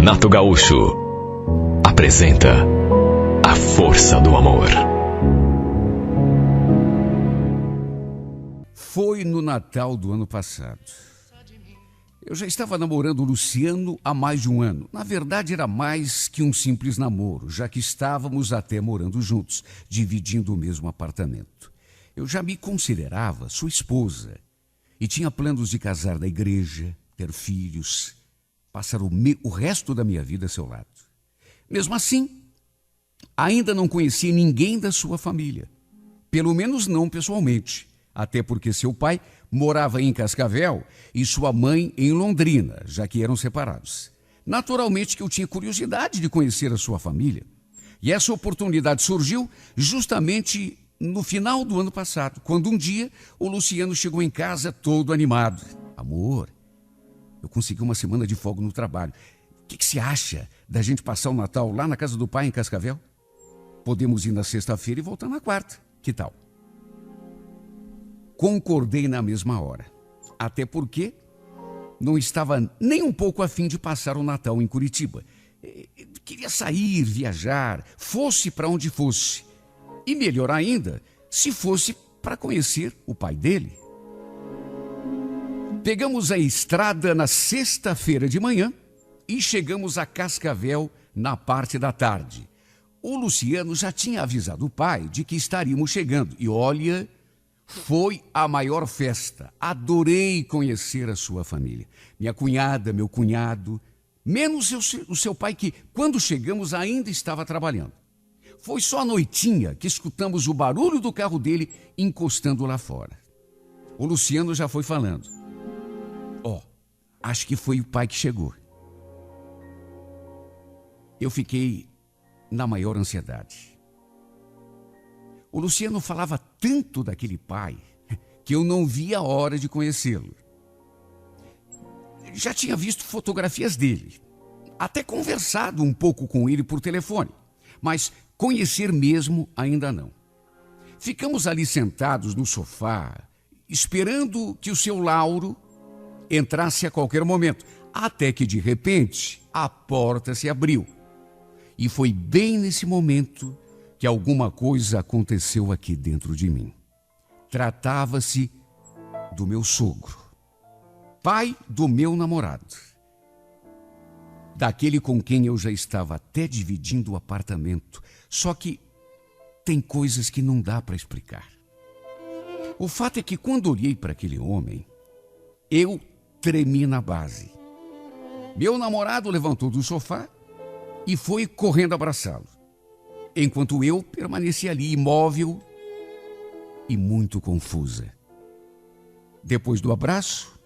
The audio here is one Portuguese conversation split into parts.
Renato Gaúcho apresenta A Força do Amor. Foi no Natal do ano passado. Eu já estava namorando o Luciano há mais de um ano. Na verdade, era mais que um simples namoro, já que estávamos até morando juntos, dividindo o mesmo apartamento. Eu já me considerava sua esposa e tinha planos de casar na igreja, ter filhos, passar o resto da minha vida a seu lado. Mesmo assim, ainda não conhecia ninguém da sua família, pelo menos não pessoalmente, até porque seu pai morava em Cascavel e sua mãe em Londrina, já que eram separados. Naturalmente que eu tinha curiosidade de conhecer a sua família. E essa oportunidade surgiu justamente no final do ano passado, quando um dia o Luciano chegou em casa todo animado. Amor, eu consegui uma semana de folga no trabalho. O que você acha da gente passar o Natal lá na casa do pai em Cascavel? Podemos ir na sexta-feira e voltar na quarta. Que tal? Concordei na mesma hora. Até porque não estava nem um pouco afim de passar o Natal em Curitiba. Queria sair, viajar, fosse para onde fosse. E melhor ainda, se fosse para conhecer o pai dele. Pegamos a estrada na sexta-feira de manhã e chegamos a Cascavel na parte da tarde. O Luciano já tinha avisado o pai de que estaríamos chegando. E olha, foi a maior festa. Adorei conhecer a sua família. Minha cunhada, meu cunhado, menos o seu pai que, quando chegamos, ainda estava trabalhando. Foi só à noitinha que escutamos o barulho do carro dele encostando lá fora. O Luciano já foi falando. Acho que foi o pai que chegou. Eu fiquei na maior ansiedade. O Luciano falava tanto daquele pai que eu não via a hora de conhecê-lo. Já tinha visto fotografias dele, até conversado um pouco com ele por telefone, mas conhecer mesmo ainda não. Ficamos ali sentados no sofá, esperando que o seu Lauro entrasse a qualquer momento, até que de repente a porta se abriu. E foi bem nesse momento que alguma coisa aconteceu aqui dentro de mim. Tratava-se do meu sogro, pai do meu namorado, daquele com quem eu já estava até dividindo o apartamento. Só que tem coisas que não dá para explicar. O fato é que quando olhei para aquele homem, eu tremi na base. Meu namorado levantou do sofá e foi correndo abraçá-lo, enquanto eu permaneci ali imóvel e muito confusa. Depois do abraço,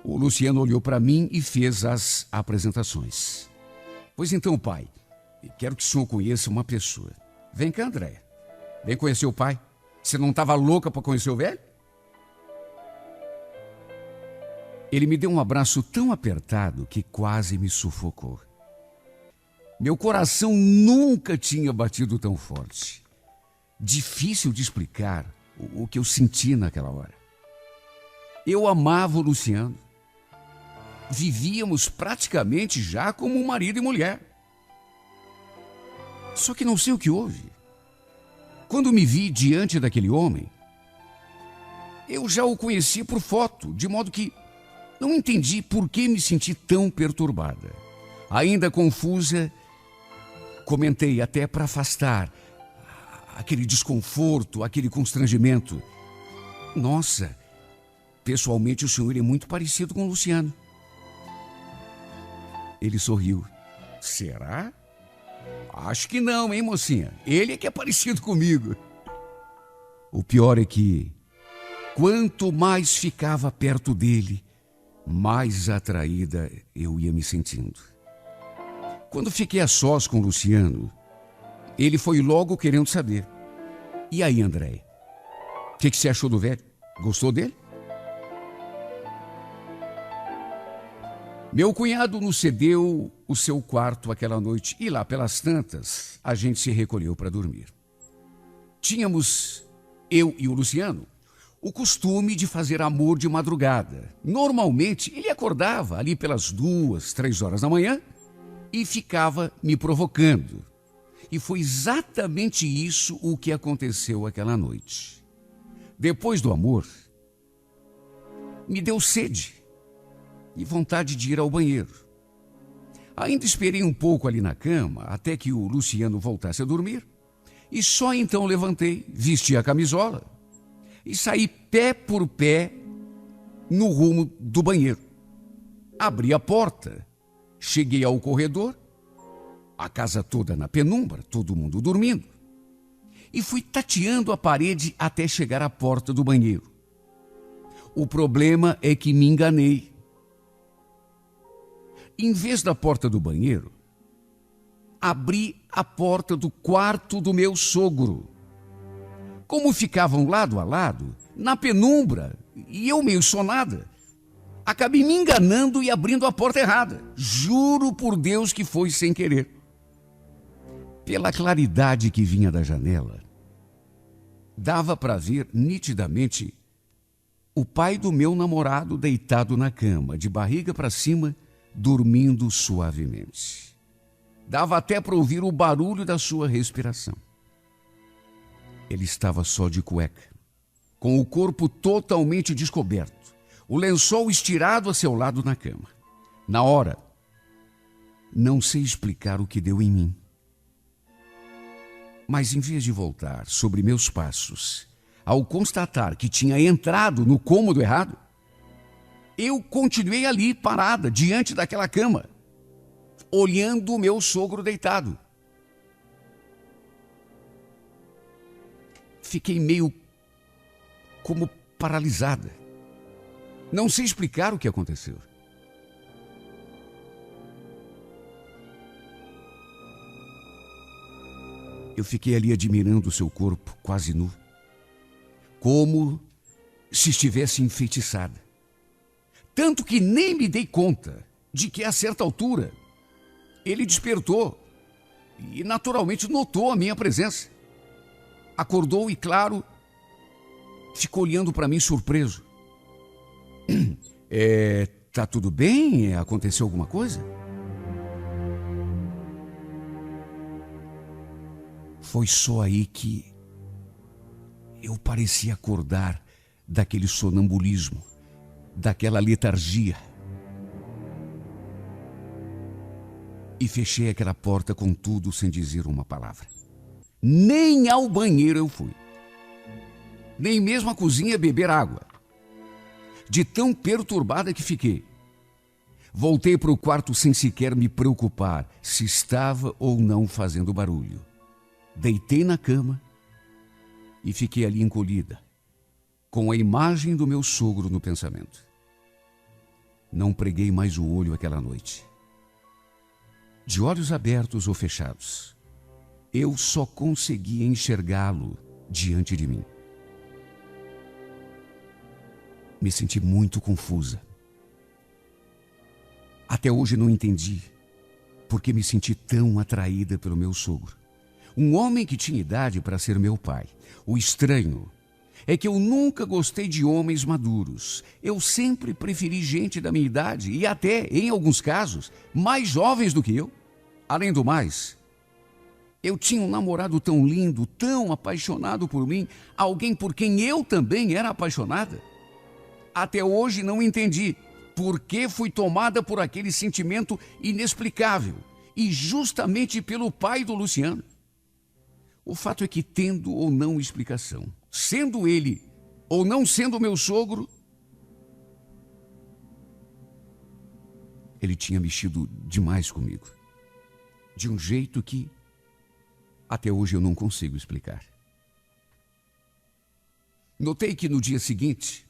o Luciano olhou para mim e fez as apresentações. Pois então, pai, quero que o senhor conheça uma pessoa. Vem cá, Andréia. Vem conhecer o pai. Você não estava louca para conhecer o velho? Ele me deu um abraço tão apertado que quase me sufocou. Meu coração nunca tinha batido tão forte. Difícil de explicar o que eu senti naquela hora. Eu amava o Luciano. Vivíamos praticamente já como marido e mulher. Só que não sei o que houve. Quando me vi diante daquele homem, eu já o conhecia por foto, de modo que não entendi por que me senti tão perturbada. Ainda confusa, comentei até para afastar aquele desconforto, aquele constrangimento. Nossa, pessoalmente o senhor é muito parecido com o Luciano. Ele sorriu. Será? Acho que não, hein, mocinha? Ele é que é parecido comigo. O pior é que, quanto mais ficava perto dele, mais atraída eu ia me sentindo. Quando fiquei a sós com o Luciano, ele foi logo querendo saber. E aí, Andréia? O que você achou do velho? Gostou dele? Meu cunhado nos cedeu o seu quarto aquela noite e lá pelas tantas a gente se recolheu para dormir. Tínhamos, eu e o Luciano, o costume de fazer amor de madrugada. Normalmente ele acordava ali pelas 2, 3 horas da manhã e ficava me provocando. E foi exatamente isso o que aconteceu aquela noite. Depois do amor, me deu sede e vontade de ir ao banheiro. Ainda esperei um pouco ali na cama, até que o Luciano voltasse a dormir, e só então levantei, vesti a camisola e saí pé por pé no rumo do banheiro. Abri a porta, cheguei ao corredor, a casa toda na penumbra, todo mundo dormindo, e fui tateando a parede até chegar à porta do banheiro. O problema é que me enganei. Em vez da porta do banheiro, abri a porta do quarto do meu sogro. Como ficavam lado a lado, na penumbra, e eu meio sonada, acabei me enganando e abrindo a porta errada. Juro por Deus que foi sem querer. Pela claridade que vinha da janela, dava para ver nitidamente o pai do meu namorado deitado na cama, de barriga para cima, dormindo suavemente. Dava até para ouvir o barulho da sua respiração. Ele estava só de cueca, com o corpo totalmente descoberto, o lençol estirado a seu lado na cama. Na hora, não sei explicar o que deu em mim. Mas em vez de voltar sobre meus passos, ao constatar que tinha entrado no cômodo errado, eu continuei ali, parada, diante daquela cama, olhando o meu sogro deitado. Fiquei meio como paralisada. Não sei explicar o que aconteceu. Eu fiquei ali admirando o seu corpo, quase nu, como se estivesse enfeitiçada. Tanto que nem me dei conta de que, a certa altura, ele despertou e naturalmente notou a minha presença. Acordou e, claro, ficou olhando para mim surpreso. Tá tudo bem? Aconteceu alguma coisa? Foi só aí que eu parecia acordar daquele sonambulismo, daquela letargia. E fechei aquela porta com tudo sem dizer uma palavra. Nem ao banheiro eu fui. Nem mesmo à cozinha beber água. De tão perturbada que fiquei. Voltei para o quarto sem sequer me preocupar se estava ou não fazendo barulho. Deitei na cama e fiquei ali encolhida, com a imagem do meu sogro no pensamento. Não preguei mais o olho aquela noite. De olhos abertos ou fechados, eu só conseguia enxergá-lo diante de mim. Me senti muito confusa. Até hoje não entendi por que me senti tão atraída pelo meu sogro. Um homem que tinha idade para ser meu pai. O estranho é que eu nunca gostei de homens maduros. Eu sempre preferi gente da minha idade e até, em alguns casos, mais jovens do que eu. Além do mais, eu tinha um namorado tão lindo, tão apaixonado por mim, alguém por quem eu também era apaixonada. Até hoje não entendi por que fui tomada por aquele sentimento inexplicável e justamente pelo pai do Luciano. O fato é que, tendo ou não explicação, sendo ele ou não sendo meu sogro, ele tinha mexido demais comigo. De um jeito que até hoje eu não consigo explicar. Notei que no dia seguinte,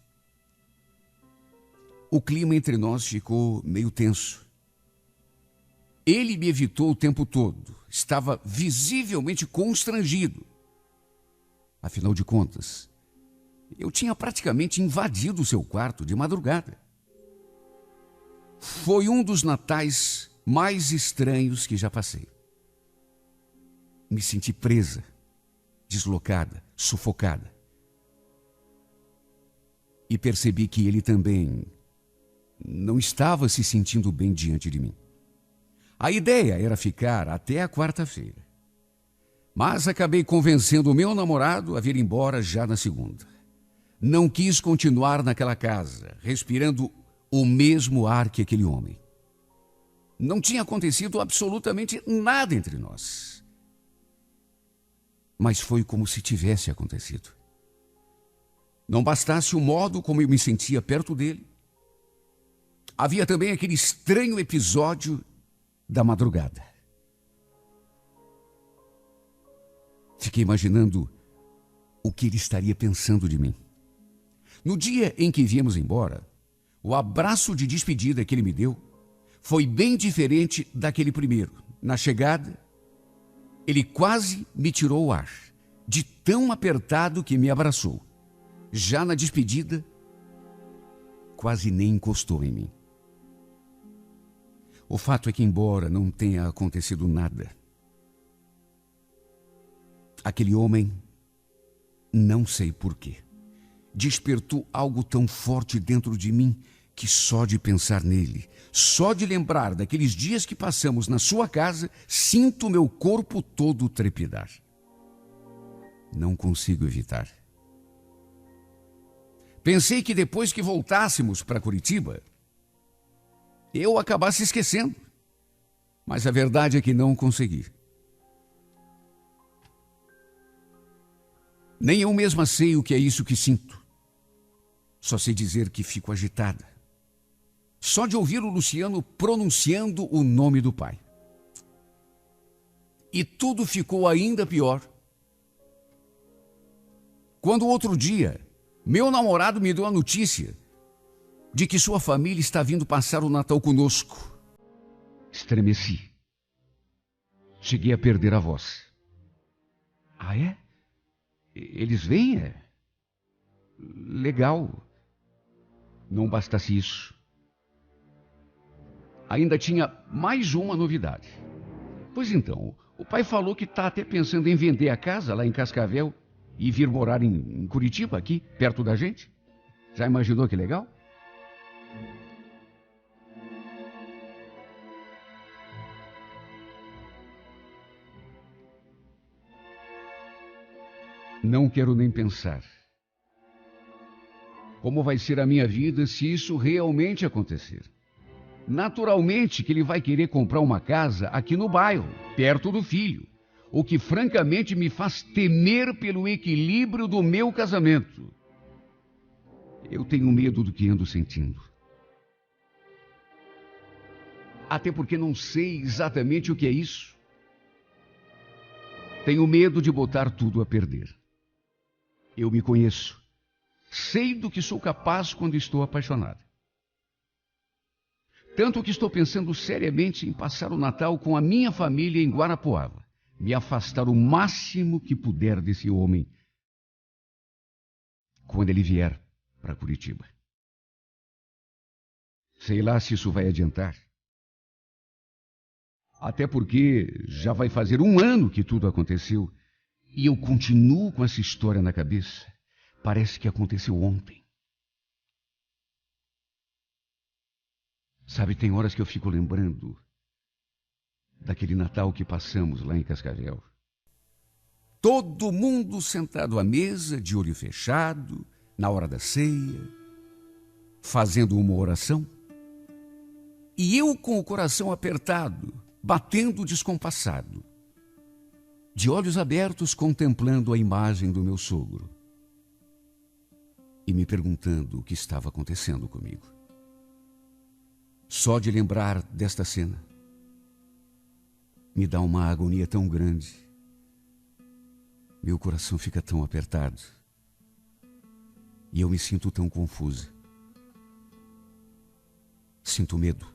o clima entre nós ficou meio tenso. Ele me evitou o tempo todo. Estava visivelmente constrangido. Afinal de contas, eu tinha praticamente invadido o seu quarto de madrugada. Foi um dos natais mais estranhos que já passei. Me senti presa, deslocada, sufocada. E percebi que ele também não estava se sentindo bem diante de mim. A ideia era ficar até a quarta-feira. Mas acabei convencendo o meu namorado a vir embora já na segunda. Não quis continuar naquela casa, respirando o mesmo ar que aquele homem. Não tinha acontecido absolutamente nada entre nós. Mas foi como se tivesse acontecido. Não bastasse o modo como eu me sentia perto dele, havia também aquele estranho episódio da madrugada. Fiquei imaginando o que ele estaria pensando de mim. No dia em que viemos embora, o abraço de despedida que ele me deu foi bem diferente daquele primeiro. Na chegada, ele quase me tirou o ar, de tão apertado que me abraçou. Já na despedida, quase nem encostou em mim. O fato é que, embora não tenha acontecido nada, aquele homem, não sei porquê, despertou algo tão forte dentro de mim que só de pensar nele, só de lembrar daqueles dias que passamos na sua casa, sinto meu corpo todo trepidar. Não consigo evitar. Pensei que depois que voltássemos para Curitiba, eu acabasse esquecendo. Mas a verdade é que não consegui. Nem eu mesma sei o que é isso que sinto. Só sei dizer que fico agitada. Só de ouvir o Luciano pronunciando o nome do pai. E tudo ficou ainda pior quando outro dia meu namorado me deu a notícia de que sua família está vindo passar o Natal conosco. Estremeci. Cheguei a perder a voz. Ah, é? Eles vêm? É? Legal. Não bastasse isso, ainda tinha mais uma novidade. Pois então, o pai falou que está até pensando em vender a casa lá em Cascavel e vir morar em Curitiba, aqui, perto da gente. Já imaginou que legal? Não quero nem pensar como vai ser a minha vida se isso realmente acontecer. Naturalmente que ele vai querer comprar uma casa aqui no bairro, perto do filho, o que francamente me faz temer pelo equilíbrio do meu casamento. Eu tenho medo do que ando sentindo. Até porque não sei exatamente o que é isso. Tenho medo de botar tudo a perder. Eu me conheço. Sei do que sou capaz quando estou apaixonado. Tanto que estou pensando seriamente em passar o Natal com a minha família em Guarapuava. Me afastar o máximo que puder desse homem quando ele vier para Curitiba. Sei lá se isso vai adiantar. Até porque já vai fazer 1 ano que tudo aconteceu e eu continuo com essa história na cabeça. Parece que aconteceu ontem. Sabe, tem horas que eu fico lembrando daquele Natal que passamos lá em Cascavel. Todo mundo sentado à mesa, de olho fechado, na hora da ceia, fazendo uma oração. E eu com o coração apertado, batendo descompassado, de olhos abertos contemplando a imagem do meu sogro e me perguntando o que estava acontecendo comigo. Só de lembrar desta cena me dá uma agonia tão grande. Meu coração fica tão apertado e eu me sinto tão confusa. Sinto medo.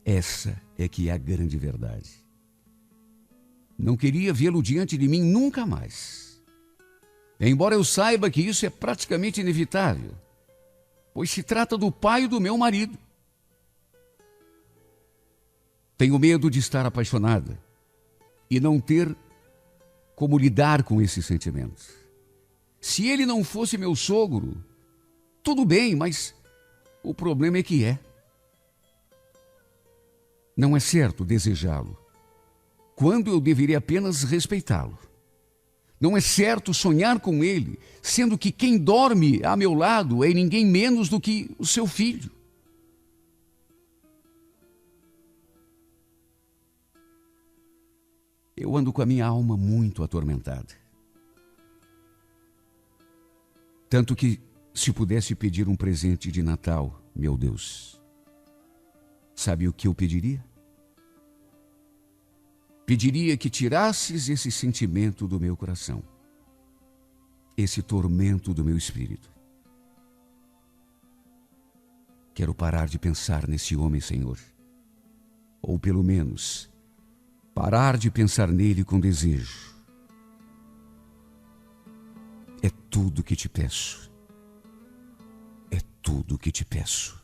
Essa é que é a grande verdade. Não queria vê-lo diante de mim nunca mais. Embora eu saiba que isso é praticamente inevitável, pois se trata do pai do meu marido. Tenho medo de estar apaixonada e não ter como lidar com esses sentimentos. Se ele não fosse meu sogro, tudo bem, mas o problema é que é. Não é certo desejá-lo, quando eu deveria apenas respeitá-lo. Não é certo sonhar com ele, sendo que quem dorme a meu lado é ninguém menos do que o seu filho. Eu ando com a minha alma muito atormentada. Tanto que, se pudesse pedir um presente de Natal, meu Deus, sabe o que eu pediria? Pediria que tirasses esse sentimento do meu coração, esse tormento do meu espírito. Quero parar de pensar nesse homem, Senhor, ou pelo menos parar de pensar nele com desejo. É tudo que te peço. É tudo que te peço.